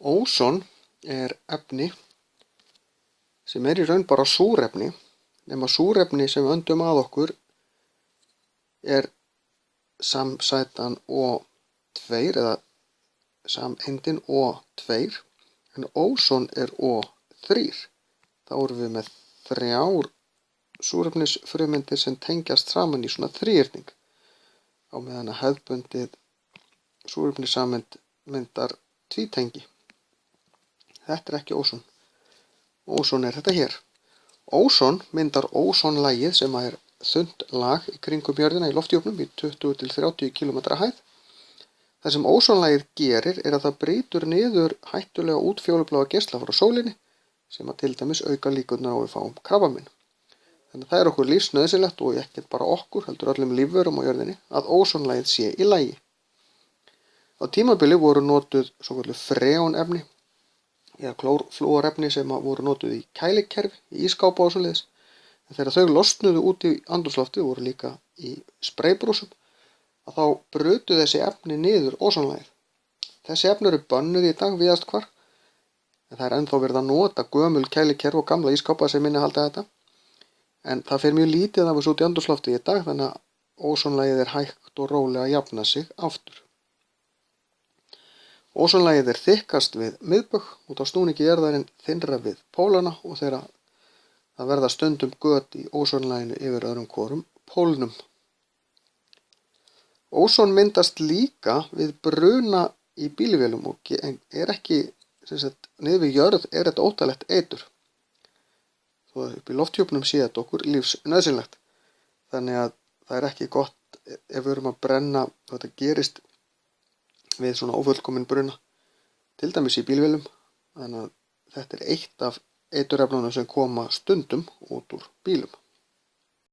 Óson er efni sem er í raun bara súrefni, nema súrefni sem við öndum að okkur er samsætan O2 eða sameindin O2 en óson er O3. Þá erum við með 3 súrefnisfrumeindir sem tengjast saman í svona þríhyrning, á meðan að hefðbundið súrefnissameind myndar tvítengi. Þetta er ekki óson. Óson er þetta hér. Óson myndar ósonlagið sem er þunnt lag í kringum jörðina í lofthjúpnum í 20 til 30 km hæð. Það sem ósonlagið gerir er að það brýtur niður hættulega útfjólubláa geisla frá sólinni sem að til dæmis auka líkurnar á að við fáum krabbamein. Þannig að það er okkur lífsnauðsynlegt og ekki bara okkur, heldur öllum lífverum á jörðinni, að ósonlagið sé í lagi. Á tímabili voru notuð svokölluð freonefni eða klórflúorefni sem voru notuð í kælikerfi, í ískápa og svoleiðis. En þegar þau losnuðu út í andrúmsloftið, voru líka í spraybrúsum, að þá brutu þessi efni niður ósonlagið. Þessi efni eru bönnuð í dag víðast hvar, en það er ennþá verið að nota gömul kælikerfi og gamla ískápa sem innihalda þetta. En það fer mjög lítið af þessu út í andrúmsloftið í dag, þannig að ósonlagið er hægt og rólega að jafna sig aftur. Ósonlagið er þykkast við miðbaug út á snúningi jarðarinn þynnra við pólana og þegar það verða stundum göt í ósonlaginu yfir öðrum hvorum pólnum. Óson myndast líka við bruna í bílvélum og er ekki, niður við jörð er þetta óttalegt eitur. Þó að upp í lofthjúpnum sé þetta okkur lífsnauðsynlegt. Þannig að það er ekki gott ef við erum að brenna, þetta gerist við svona ófullkominn bruna, til dæmis í bílvélum. Þannig að þetta er eitt af eiturefnunum sem koma stundum út úr bílum.